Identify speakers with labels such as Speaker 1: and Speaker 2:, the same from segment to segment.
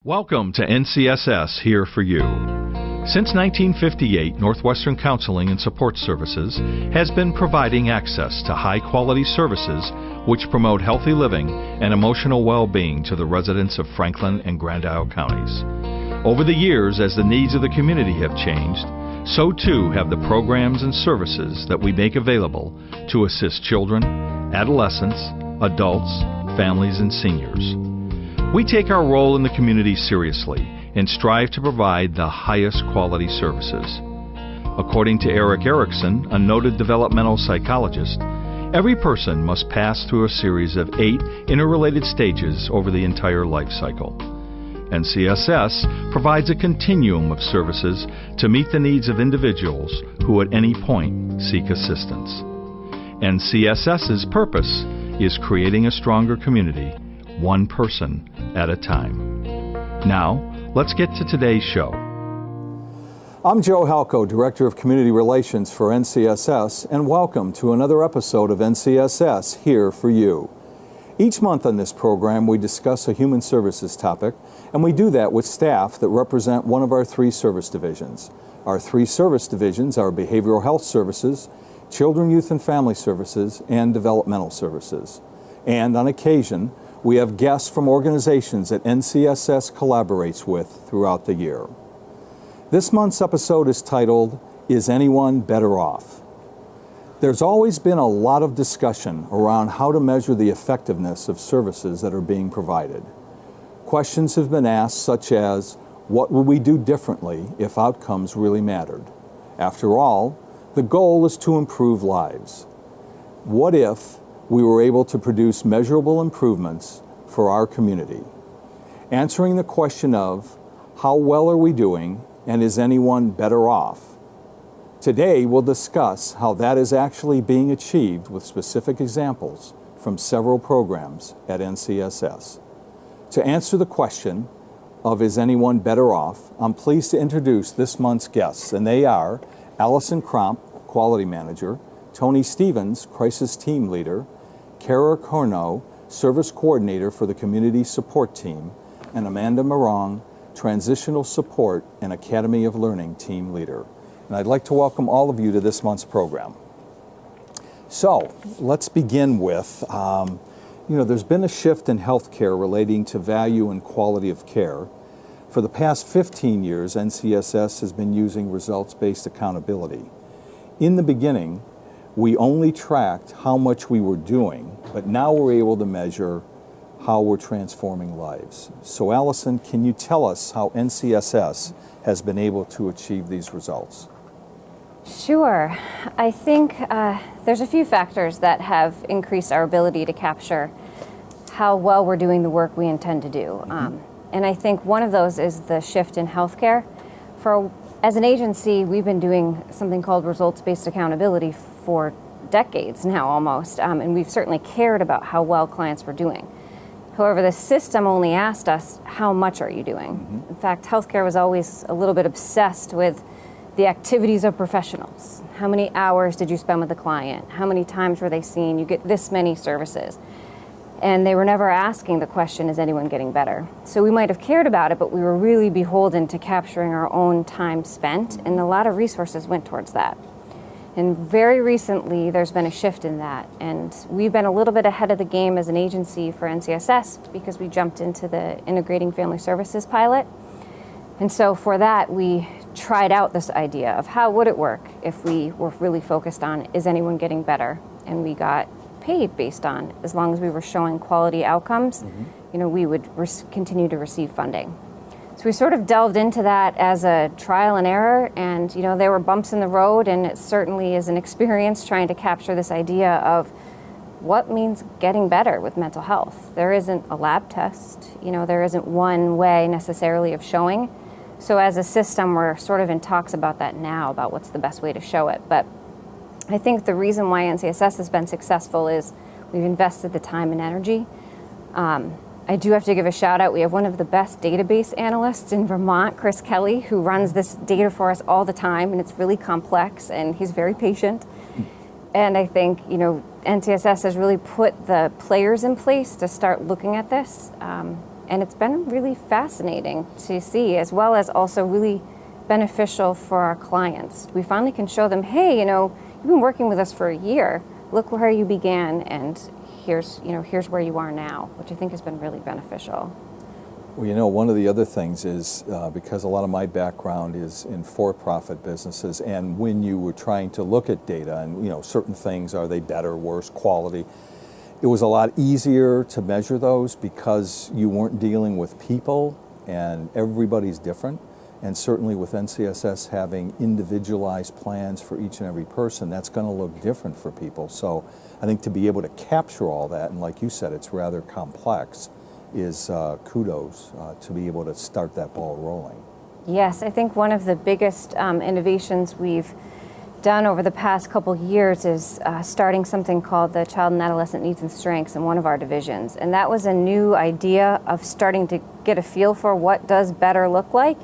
Speaker 1: Welcome to NCSS Here for You. Since 1958, Northwestern Counseling and Support Services has been providing access to high-quality services which promote healthy living and emotional well-being to the residents of Franklin and Grand Isle counties. Over the years, as the needs of the community have changed, so too have the programs and services that we make available to assist children, adolescents, adults, families, and seniors. We take our role in the community seriously and strive to provide the highest quality services. According to Eric Erickson, a noted developmental psychologist, every person must pass through a series of 8 interrelated stages over the entire life cycle. NCSS provides a continuum of services to meet the needs of individuals who at any point seek assistance. NCSS's purpose is creating a stronger community, one person at a time. Now, let's get to today's show.
Speaker 2: I'm Joe Halco, Director of Community Relations for NCSS, and welcome to another episode of NCSS Here for You. Each month on this program, we discuss a human services topic, and we do that with staff that represent one of our 3 service divisions. Our 3 service divisions are Behavioral Health Services, Children, Youth, and Family Services, and Developmental Services. And on occasion, we have guests from organizations that NCSS collaborates with throughout the year. This month's episode is titled, Is Anyone Better Off? There's always been a lot of discussion around how to measure the effectiveness of services that are being provided. Questions have been asked such as, what would we do differently if outcomes really mattered? After all, the goal is to improve lives. What if we were able to produce measurable improvements for our community? Answering the question of, how well are we doing, and is anyone better off? Today, we'll discuss how that is actually being achieved with specific examples from several programs at NCSS. To answer the question of is anyone better off, I'm pleased to introduce this month's guests, and they are Allison Cromp, Quality Manager, Tony Stevens, Crisis Team Leader, Kara Corneau, Service Coordinator for the Community Support Team, and Amanda Morong, Transitional Support and Academy of Learning Team Leader. And I'd like to welcome all of you to this month's program. So, let's begin with, there's been a shift in healthcare relating to value and quality of care. For the past 15 years, NCSS has been using results-based accountability. In the beginning, we only tracked how much we were doing, but now we're able to measure how we're transforming lives. So Allison, can you tell us how NCSS has been able to achieve these results?
Speaker 3: Sure. I think there's a few factors that have increased our ability to capture how well we're doing the work we intend to do. And I think one of those is the shift in healthcare. As an agency, we've been doing something called results-based accountability for decades now almost, and we've certainly cared about how well clients were doing. However, the system only asked us, how much are you doing? In fact, healthcare was always a little bit obsessed with the activities of professionals. How many hours did you spend with the client? How many times were they seen? You get this many services. And they were never asking the question, is anyone getting better? So we might have cared about it, but we were really beholden to capturing our own time spent, and a lot of resources went towards that. And very recently, there's been a shift in that, and we've been a little bit ahead of the game as an agency for NCSS because we jumped into the Integrating Family Services pilot. And so for that, we tried out this idea of how would it work if we were really focused on, is anyone getting better? And we got paid based on, as long as we were showing quality outcomes, we would continue to receive funding. So we sort of delved into that as a trial and error, and there were bumps in the road, and it certainly is an experience trying to capture this idea of what means getting better with mental health. There isn't a lab test, there isn't one way necessarily of showing. So as a system, we're sort of in talks about that now, about what's the best way to show it. But I think the reason why NCSS has been successful is we've invested the time and energy. I do have to give a shout out. We have one of the best database analysts in Vermont, Chris Kelly, who runs this data for us all the time, and it's really complex, and he's very patient. And I think, NCSS has really put the players in place to start looking at this. And it's been really fascinating to see, as well as also really beneficial for our clients. We finally can show them, hey, you've been working with us for a year. Look where you began, and here's where you are now, which I think has been really beneficial.
Speaker 2: Well, one of the other things is, because a lot of my background is in for-profit businesses, and when you were trying to look at data and, certain things, are they better, worse, quality, it was a lot easier to measure those because you weren't dealing with people and everybody's different. And certainly with NCSS having individualized plans for each and every person, that's going to look different for people. So I think to be able to capture all that, and like you said, it's rather complex, is kudos to be able to start that ball rolling.
Speaker 3: Yes, I think one of the biggest innovations we've done over the past couple years is starting something called the Child and Adolescent Needs and Strengths in one of our divisions. And that was a new idea of starting to get a feel for what does better look like.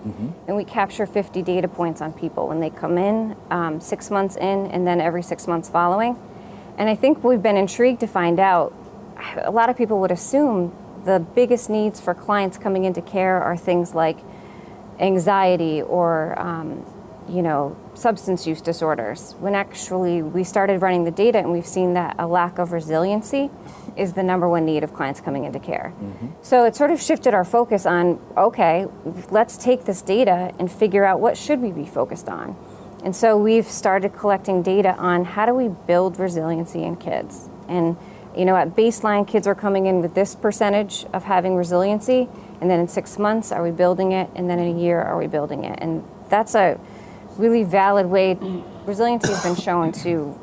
Speaker 3: And we capture 50 data points on people when they come in, 6 months in, and then every 6 months following. And I think we've been intrigued to find out, a lot of people would assume the biggest needs for clients coming into care are things like anxiety or substance use disorders, when actually we started running the data and we've seen that a lack of resiliency is the number one need of clients coming into care. So it sort of shifted our focus on, okay, let's take this data and figure out what should we be focused on. And so we've started collecting data on how do we build resiliency in kids. And at baseline, kids are coming in with this percentage of having resiliency, and then in 6 months, are we building it? And then in a year, are we building it? And that's a really valid way. Resiliency has been shown to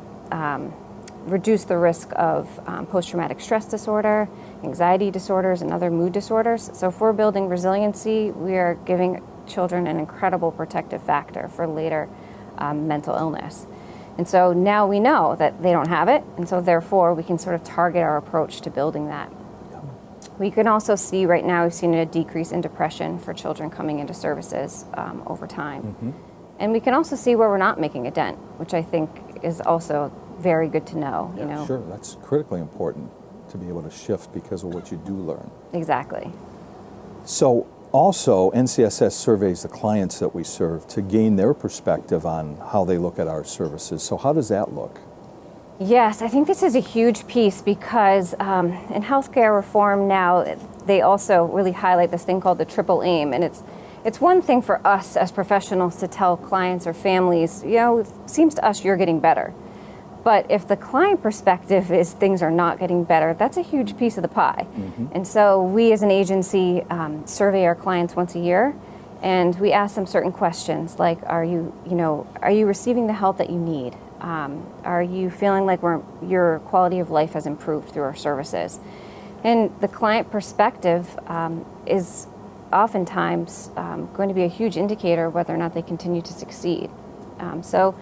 Speaker 3: reduce the risk of post-traumatic stress disorder, anxiety disorders, and other mood disorders. So if we're building resiliency, we are giving children an incredible protective factor for later mental illness. And so now we know that they don't have it, and so therefore we can sort of target our approach to building that. We can also see right now, we've seen a decrease in depression for children coming into services over time. And we can also see where we're not making a dent, which I think is also very good to know.
Speaker 2: Sure, that's critically important to be able to shift because of what you do learn.
Speaker 3: Exactly.
Speaker 2: So also, NCSS surveys the clients that we serve to gain their perspective on how they look at our services. So how does that look?
Speaker 3: Yes, I think this is a huge piece because in healthcare reform now, they also really highlight this thing called the triple aim. And it's one thing for us as professionals to tell clients or families, it seems to us you're getting better. But if the client perspective is things are not getting better, that's a huge piece of the pie. And so we as an agency survey our clients once a year, and we ask them certain questions like, are you receiving the help that you need? Are you feeling like your quality of life has improved through our services? And the client perspective is oftentimes going to be a huge indicator of whether or not they continue to succeed. So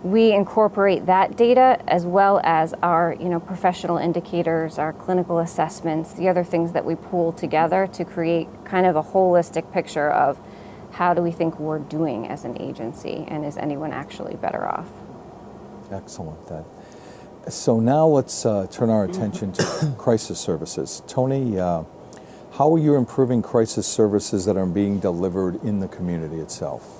Speaker 3: we incorporate that data as well as our professional indicators, our clinical assessments, the other things that we pool together to create kind of a holistic picture of how do we think we're doing as an agency, and is anyone actually better off?
Speaker 2: Excellent. So now let's turn our attention to crisis services. Tony, how are you improving crisis services that are being delivered in the community itself?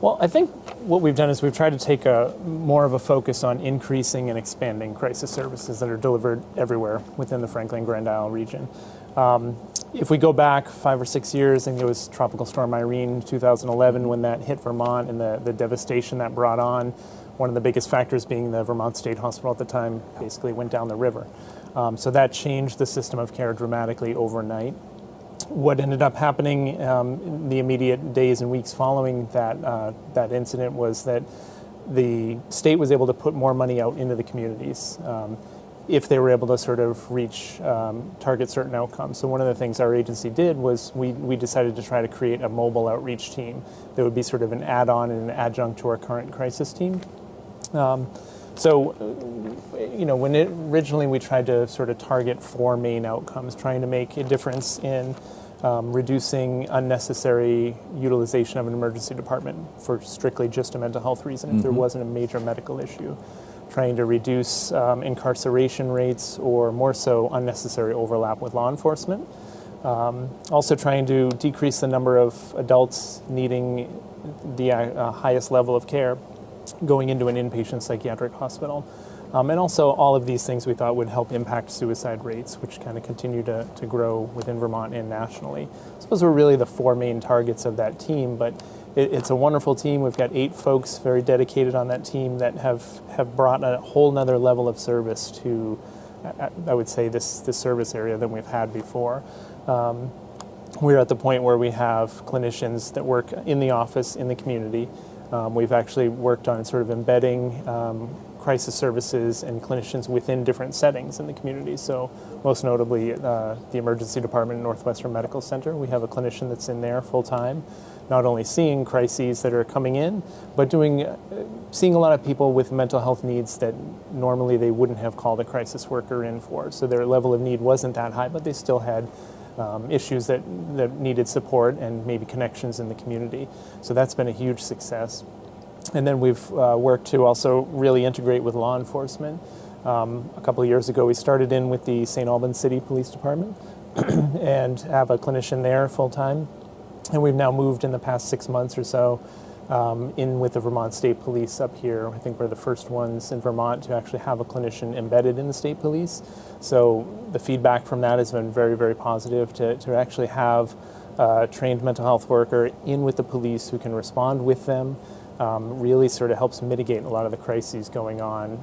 Speaker 4: Well, I think what we've done is we've tried to take more of a focus on increasing and expanding crisis services that are delivered everywhere within the Franklin-Grand Isle region. If we go back 5 or 6 years, I think it was Tropical Storm Irene in 2011 when that hit Vermont, and the devastation that brought on. One of the biggest factors being the Vermont State Hospital at the time basically went down the river. So that changed the system of care dramatically overnight. What ended up happening in the immediate days and weeks following that incident was that the state was able to put more money out into the communities if they were able to sort of target certain outcomes. So one of the things our agency did was we decided to try to create a mobile outreach team that would be sort of an add-on and an adjunct to our current crisis team. When originally we tried to sort of target 4 main outcomes, trying to make a difference in reducing unnecessary utilization of an emergency department for strictly just a mental health reason, if there wasn't a major medical issue, trying to reduce incarceration rates or more so unnecessary overlap with law enforcement, Also trying to decrease the number of adults needing the highest level of care going into an inpatient psychiatric hospital. And also all of these things we thought would help impact suicide rates, which kind of continue to grow within Vermont and nationally. I suppose we're really the four main targets of that team, but it's a wonderful team. We've got 8 folks very dedicated on that team that have brought a whole nother level of service to, I would say, this service area than we've had before. We're at the point where we have clinicians that work in the office, in the community. We've actually worked on sort of embedding crisis services and clinicians within different settings in the community. So most notably the emergency department in Northwestern Medical Center. We have a clinician that's in there full time, not only seeing crises that are coming in, but seeing a lot of people with mental health needs that normally they wouldn't have called a crisis worker in for. So their level of need wasn't that high, but they still had issues that needed support and maybe connections in the community. So that's been a huge success. And then we've worked to also really integrate with law enforcement. A couple of years ago, we started in with the St. Albans City Police Department and have a clinician there full-time. And we've now moved in the past 6 months or so in with the Vermont State Police up here. I think we're the first ones in Vermont to actually have a clinician embedded in the state police. So the feedback from that has been very, very positive to actually have a trained mental health worker in with the police who can respond with them. Really sort of helps mitigate a lot of the crises going on.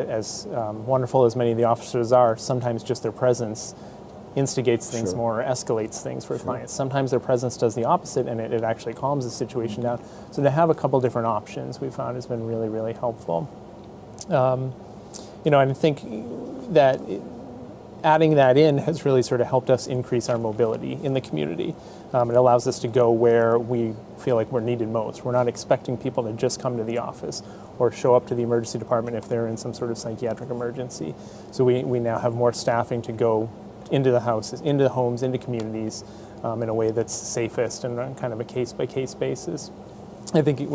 Speaker 4: As wonderful as many of the officers are, sometimes just their presence instigates things more or escalates things for clients. Sometimes their presence does the opposite and it actually calms the situation down. So to have a couple different options we found has been really, really helpful. And I think that adding that in has really sort of helped us increase our mobility in the community. It allows us to go where we feel like we're needed most. We're not expecting people to just come to the office or show up to the emergency department if they're in some sort of psychiatric emergency. So we now have more staffing to go into the houses, into the homes, into communities in a way that's safest and on kind of a case-by-case basis. I think, in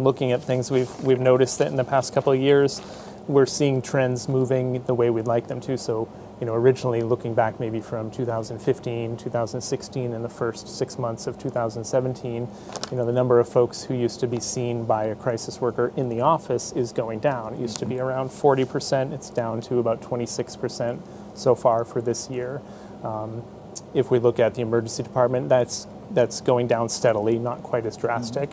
Speaker 4: looking at things, we've noticed that in the past couple of years, we're seeing trends moving the way we'd like them to. So, originally looking back maybe from 2015, 2016, and the first 6 months of 2017, the number of folks who used to be seen by a crisis worker in the office is going down. It used to be around 40%. It's down to about 26% so far for this year. If we look at the emergency department, that's going down steadily, not quite as drastic.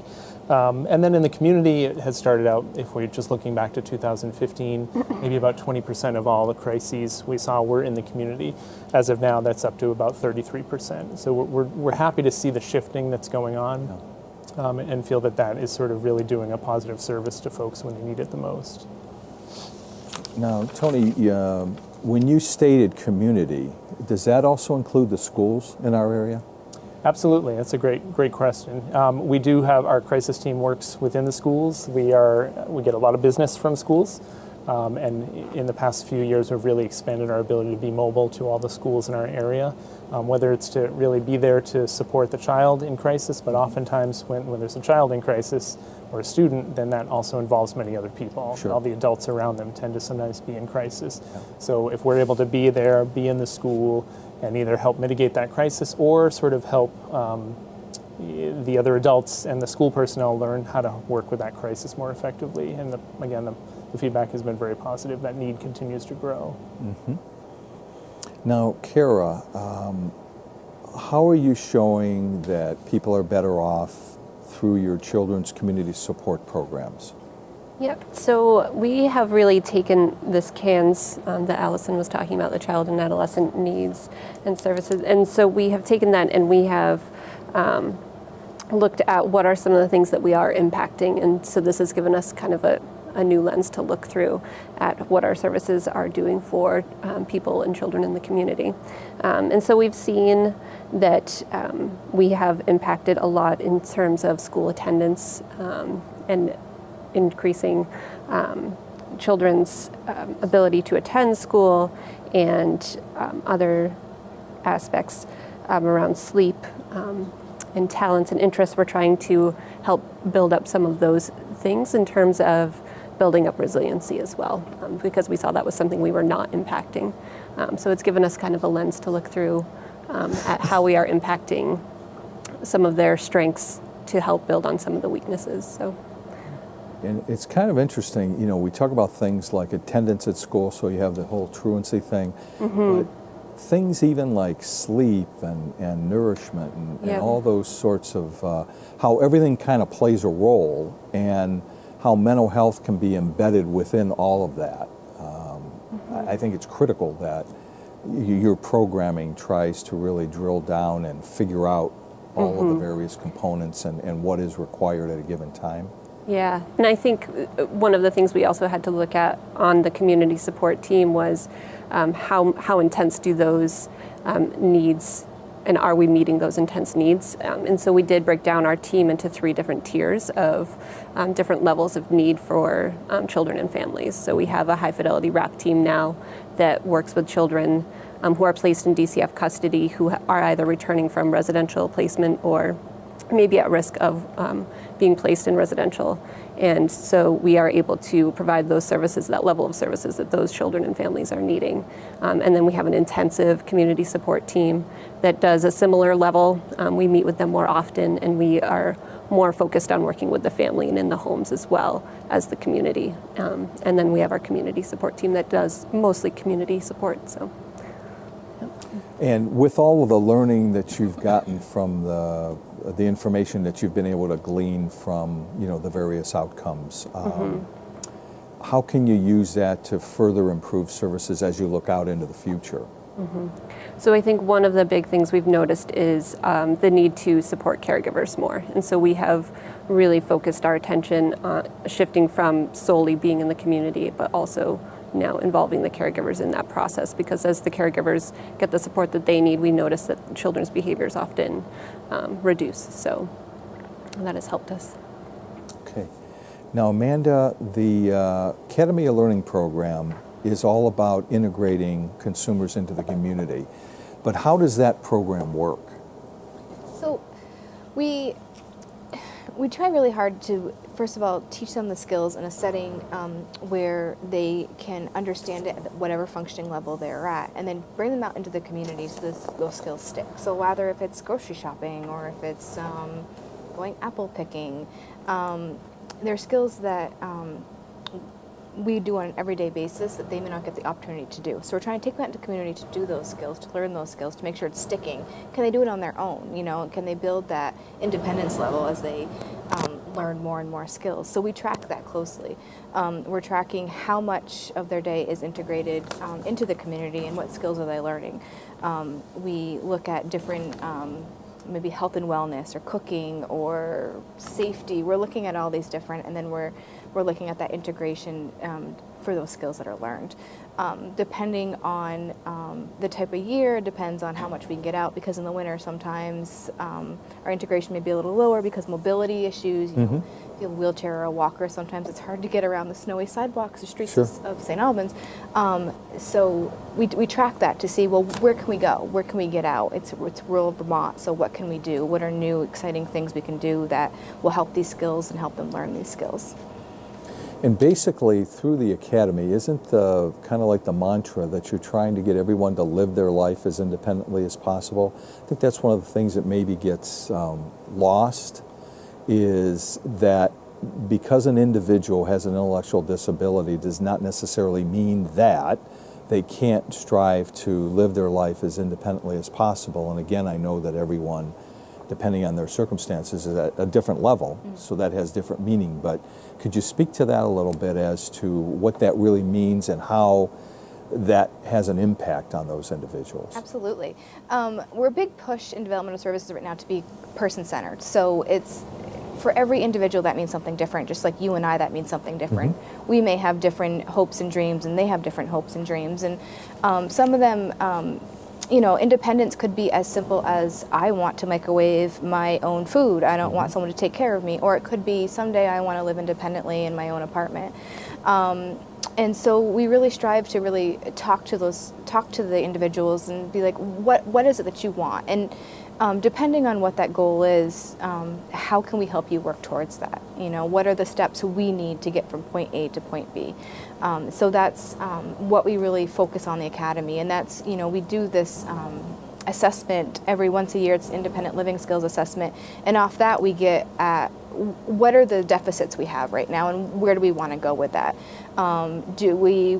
Speaker 4: And then in the community, it has started out, if we're just looking back to 2015, maybe about 20% of all the crises we saw were in the community. As of now, that's up to about 33%. So we're happy to see the shifting that's going on and feel that is sort of really doing a positive service to folks when they need it the most.
Speaker 2: Now, Tony, when you stated community, does that also include the schools in our area?
Speaker 4: Absolutely, that's a great question. We do have our crisis team works within the schools. We get a lot of business from schools, and in the past few years, we've really expanded our ability to be mobile to all the schools in our area. Whether it's to really be there to support the child in crisis, but oftentimes when there's a child in crisis or a student, then that also involves many other people. All the adults around them tend to sometimes be in crisis. So if we're able to be there, be in the school, and either help mitigate that crisis or sort of help the other adults and the school personnel learn how to work with that crisis more effectively. And the feedback has been very positive. That need continues to grow.
Speaker 2: Mm-hmm. Now, Kara, how are you showing that people are better off through your children's community support programs?
Speaker 5: Yep, so we have really taken this CANS that Allison was talking about, the child and adolescent needs and services, and so we have taken that and we have looked at what are some of the things that we are impacting, and so this has given us kind of a new lens to look through at what our services are doing for people and children in the community. And so we've seen that we have impacted a lot in terms of school attendance and increasing children's ability to attend school and other aspects around sleep and talents and interests. We're trying to help build up some of those things in terms of building up resiliency as well, because we saw that was something we were not impacting. So it's given us kind of a lens to look through at how we are impacting some of their strengths to help build on some of the weaknesses. So.
Speaker 2: And it's kind of interesting, you know, we talk about things like attendance at school, so you have the whole truancy thing, but things even like sleep and nourishment and all those sorts of, how everything kind of plays a role and how mental health can be embedded within all of that. I think it's critical that your programming tries to really drill down and figure out all of the various components and what is required at a given time.
Speaker 5: Yeah, and I think one of the things we also had to look at on the community support team was how intense do those needs, and are we meeting those intense needs? And so we did break down our team into 3 different tiers of different levels of need for children and families. So we have a high fidelity RAP team now that works with children who are placed in DCF custody, who are either returning from residential placement or maybe at risk of being placed in residential. And so we are able to provide those services, that level of services that those children and families are needing. And then we have an intensive community support team that does a similar level. We meet with them more often, and we are more focused on working with the family and in the homes as well as the community. And then we have our community support team that does mostly community support. So.
Speaker 2: And with all of the learning that you've gotten from the information that you've been able to glean from, you know, the various outcomes, how can you use that to further improve services as you look out into the future?
Speaker 5: So I think one of the big things we've noticed is the need to support caregivers more. And so we have really focused our attention on shifting from solely being in the community, but also now involving the caregivers in that process, because as the caregivers get the support that they need, we notice that children's behaviors often reduce. So that has helped us.
Speaker 2: Okay. Now, Amanda, the Academy of Learning program is all about integrating consumers into the community. But how does that program work?
Speaker 6: So we try really hard to, first of all, teach them the skills in a setting where they can understand it at whatever functioning level they're at, and then bring them out into the community so those skills stick. So whether if it's grocery shopping or if it's going apple picking, they're skills that we do on an everyday basis that they may not get the opportunity to do. So we're trying to take them out into the community to do those skills, to learn those skills, to make sure it's sticking. Can they do it on their own? You know, can they build that independence level as they learn more and more skills? So we track that closely. We're tracking how much of their day is integrated into the community and what skills are they learning. We look at different maybe health and wellness or cooking or safety. We're looking at all these different, and then we're looking at that integration for those skills that are learned. Depending on the type of year, depends on how much we can get out, because in the winter sometimes our integration may be a little lower because mobility issues. You know, if you have a wheelchair or a walker, sometimes it's hard to get around the snowy sidewalks or streets of St. Albans. So we track that to see, well, where can we go? Where can we get out? It's rural Vermont, so what can we do? What are new exciting things we can do that will help these skills and help them learn these skills?
Speaker 2: And basically, through the Academy, isn't the kind of like the mantra that you're trying to get everyone to live their life as independently as possible? I think that's one of the things that maybe gets lost, is that because an individual has an intellectual disability does not necessarily mean that they can't strive to live their life as independently as possible. And again, I know that everyone, depending on their circumstances, is at a different level, so that has different meaning. But could you speak to that a little bit as to what that really means and how that has an impact on those individuals?
Speaker 6: Absolutely. We're a big push in developmental services right now to be person-centered. So it's, for every individual that means something different, just like you and I, that means something different. We may have different hopes and dreams, and they have different hopes and dreams. And some of them, you know, independence could be as simple as, I want to microwave my own food. I don't want someone to take care of me. Or it could be, someday I want to live independently in my own apartment. And so we really strive to really talk to the individuals and be like, what is it that you want? And depending on what that goal is, how can we help you work towards that? You know, what are the steps we need to get from point A to point B? So that's what we really focus on the Academy, and that's, you know, we do this assessment every once a year. It's independent living skills assessment, and off that we get at what are the deficits we have right now, and where do we want to go with that? Do we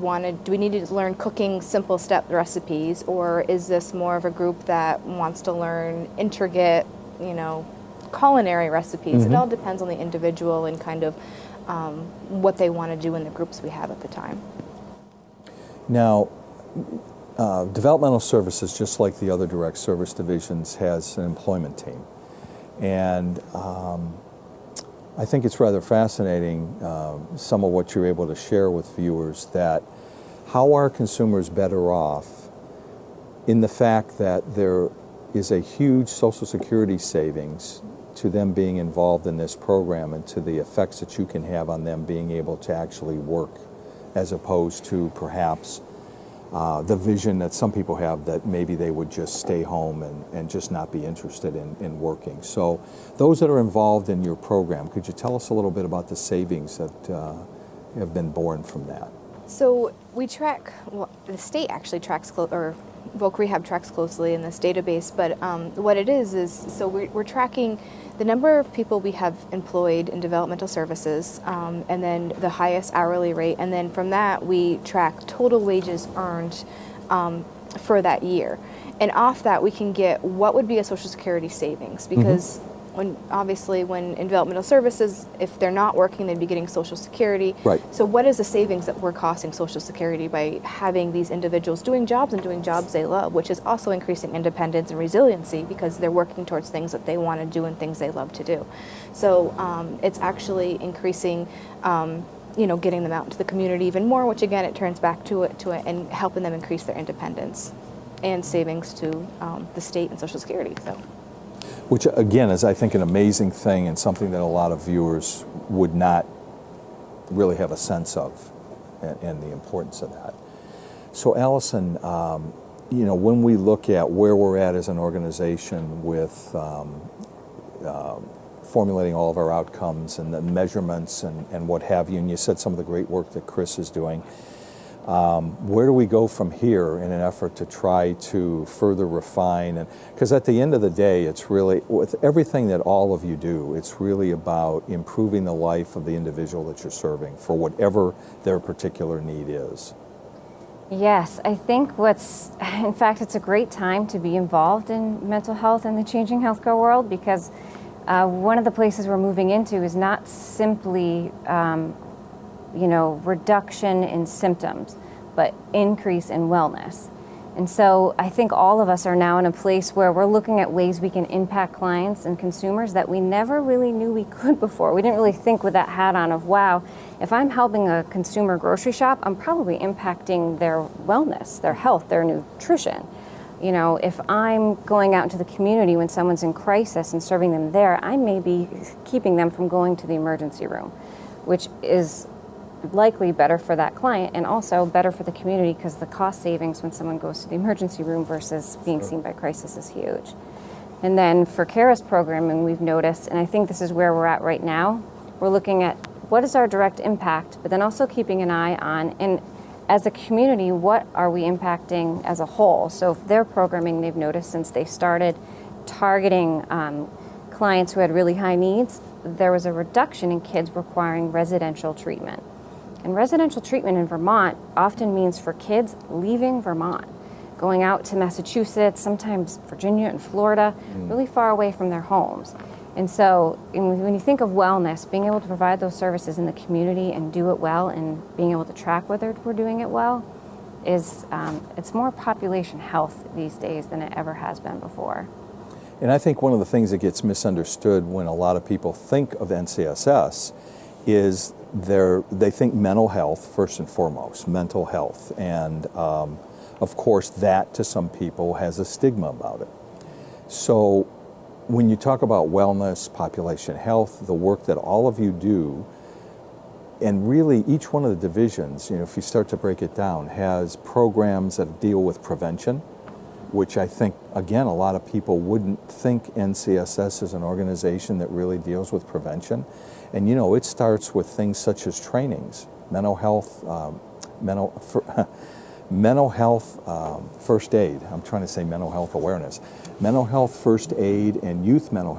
Speaker 6: need to learn cooking simple step recipes, or is this more of a group that wants to learn intricate, culinary recipes? It all depends on the individual and kind of what they want to do in the groups we have at the time.
Speaker 2: Now, developmental services, just like the other direct service divisions, has an employment team. And I think it's rather fascinating, some of what you're able to share with viewers, that how are consumers better off in the fact that there is a huge Social Security savings to them being involved in this program, and to the effects that you can have on them being able to actually work, as opposed to perhaps the vision that some people have that maybe they would just stay home and just not be interested in working. So those that are involved in your program, could you tell us a little bit about the savings that have been born from that?
Speaker 6: So we track, the state actually tracks, or Voc Rehab tracks closely in this database, but what it is so we're tracking the number of people we have employed in developmental services, and then the highest hourly rate, and then from that we track total wages earned for that year. And off that we can get what would be a Social Security savings, because when in developmental services, if they're not working, they'd be getting Social Security.
Speaker 2: Right.
Speaker 6: So what is the savings that we're costing Social Security by having these individuals doing jobs they love, which is also increasing independence and resiliency, because they're working towards things that they want to do and things they love to do. So it's actually increasing, getting them out into the community even more, which again, it turns back to it and helping them increase their independence and savings to the state and Social Security. So.
Speaker 2: Which again is, I think, an amazing thing, and something that a lot of viewers would not really have a sense of, and the importance of that. So Allison, when we look at where we're at as an organization with formulating all of our outcomes and the measurements and what have you, and you said some of the great work that Chris is doing, where do we go from here in an effort to try to further refine? And because at the end of the day, it's really, with everything that all of you do, it's really about improving the life of the individual that you're serving for whatever their particular need is.
Speaker 3: Yes, I think in fact, it's a great time to be involved in mental health in the changing healthcare world, because one of the places we're moving into is not simply reduction in symptoms, but increase in wellness. And so I think all of us are now in a place where we're looking at ways we can impact clients and consumers that we never really knew we could before. We didn't really think with that hat on of, wow, if I'm helping a consumer grocery shop, I'm probably impacting their wellness, their health, their nutrition. If I'm going out into the community when someone's in crisis and serving them there, I may be keeping them from going to the emergency room, which is likely better for that client and also better for the community, because the cost savings when someone goes to the emergency room versus being seen by crisis is huge. And then for CARES programming, we've noticed, and I think this is where we're at right now, we're looking at what is our direct impact, but then also keeping an eye on, and as a community, what are we impacting as a whole? So if their programming, they've noticed since they started targeting clients who had really high needs, there was a reduction in kids requiring residential treatment. And residential treatment in Vermont often means for kids leaving Vermont, going out to Massachusetts, sometimes Virginia and Florida, really far away from their homes. And so when you think of wellness, being able to provide those services in the community and do it well, and being able to track whether we're doing it well, it's more population health these days than it ever has been before.
Speaker 2: And I think one of the things that gets misunderstood when a lot of people think of NCSS is they think mental health first and foremost, mental health. And of course that to some people has a stigma about it. So when you talk about wellness, population health, the work that all of you do, and really each one of the divisions, if you start to break it down, has programs that deal with prevention, which I think, again, a lot of people wouldn't think NCSS is an organization that really deals with prevention. And it mental health first aid. I'm trying to say mental health awareness. Mental health first aid and youth mental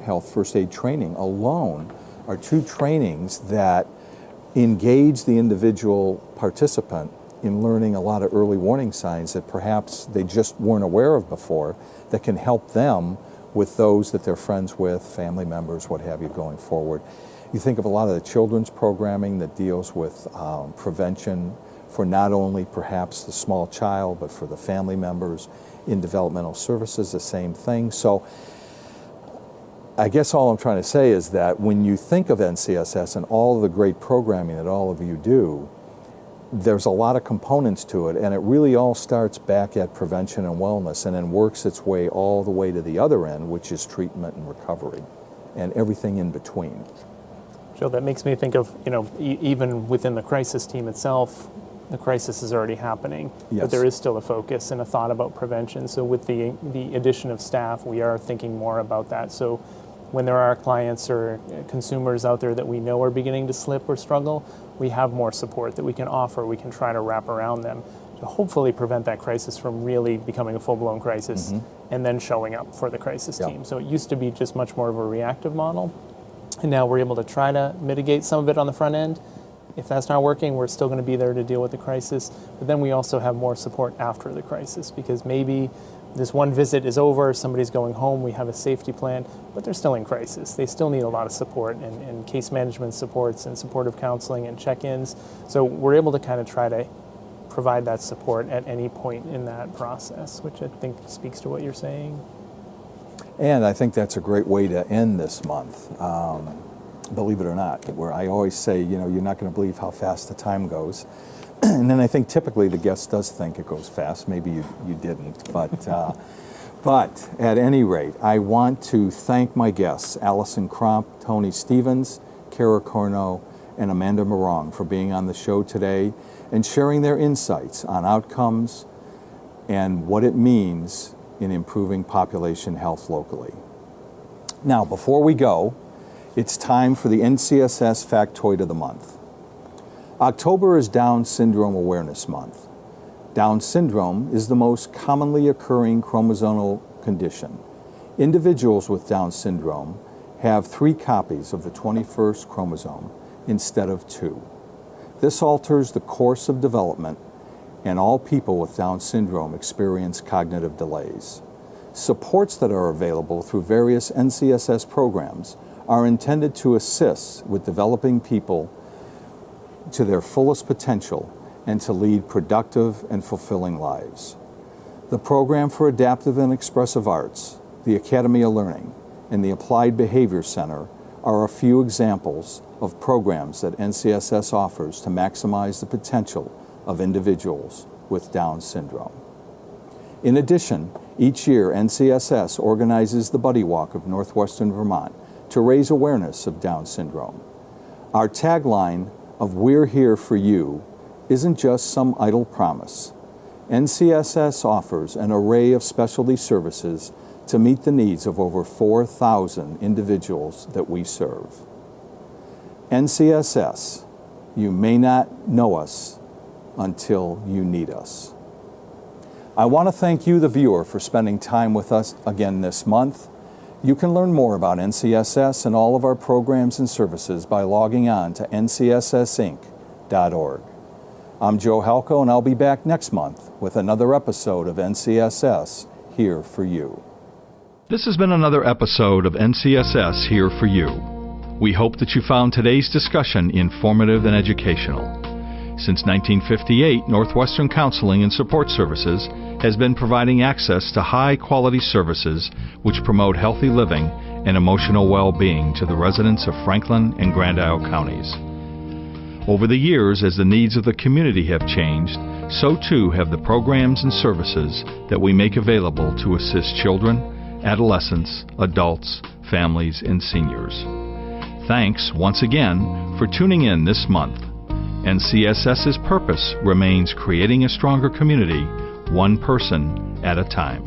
Speaker 2: health first aid training alone are two trainings that engage the individual participant in learning a lot of early warning signs that perhaps they just weren't aware of before, that can help them with those that they're friends with, family members, what have you, going forward. You think of a lot of the children's programming that deals with prevention for not only perhaps the small child, but for the family members. In developmental services, the same thing. So I guess all I'm trying to say is that when you think of NCSS and all of the great programming that all of you do, there's a lot of components to it, and it really all starts back at prevention and wellness and then works its way all the way to the other end, which is treatment and recovery and everything in between.
Speaker 4: Jill, that makes me think of, even within the crisis team itself, the crisis is already happening,
Speaker 2: yes,
Speaker 4: but there is still a focus and a thought about prevention. So with the addition of staff, we are thinking more about that. So when there are clients or consumers out there that we know are beginning to slip or struggle, we have more support that we can offer. We can try to wrap around them to hopefully prevent that crisis from really becoming a full-blown crisis and then showing up for the crisis team. So it used to be just much more of a reactive model, and now we're able to try to mitigate some of it on the front end. If that's not working, we're still going to be there to deal with the crisis. But then we also have more support after the crisis, because maybe this one visit is over, somebody's going home, we have a safety plan, but they're still in crisis. They still need a lot of support and case management supports and supportive counseling and check-ins. So we're able to kind of try to provide that support at any point in that process, which I think speaks to what you're saying.
Speaker 2: And I think that's a great way to end this month. Believe it or not, where I always say, you're not going to believe how fast the time goes. And then I think typically the guest does think it goes fast. Maybe you didn't, but at any rate, I want to thank my guests, Allison Cromp, Tony Stevens, Kara Corno, and Amanda Morong for being on the show today and sharing their insights on outcomes and what it means in improving population health locally. Now, before we go, it's time for the NCSS Factoid of the Month. October is Down Syndrome Awareness Month. Down syndrome is the most commonly occurring chromosomal condition. Individuals with Down syndrome have 3 copies of the 21st chromosome instead of 2. This alters the course of development, and all people with Down syndrome experience cognitive delays. Supports that are available through various NCSS programs are intended to assist with developing people to their fullest potential and to lead productive and fulfilling lives. The Program for Adaptive and Expressive Arts, the Academy of Learning, and the Applied Behavior Center are a few examples of programs that NCSS offers to maximize the potential of individuals with Down syndrome. In addition, each year NCSS organizes the Buddy Walk of Northwestern Vermont to raise awareness of Down syndrome. Our tagline of "We're here for you" isn't just some idle promise. NCSS offers an array of specialty services to meet the needs of over 4,000 individuals that we serve. NCSS, you may not know us until you need us. I want to thank you, the viewer, for spending time with us again this month. You can learn more about NCSS and all of our programs and services by logging on to ncssinc.org. I'm Joe Halco, and I'll be back next month with another episode of NCSS Here for You.
Speaker 1: This has been another episode of NCSS Here for You. We hope that you found today's discussion informative and educational. Since 1958, Northwestern Counseling and Support Services has been providing access to high-quality services which promote healthy living and emotional well-being to the residents of Franklin and Grand Isle counties. Over the years, as the needs of the community have changed, so too have the programs and services that we make available to assist children, adolescents, adults, families, and seniors. Thanks once again for tuning in this month. NCSS's purpose remains creating a stronger community, one person at a time.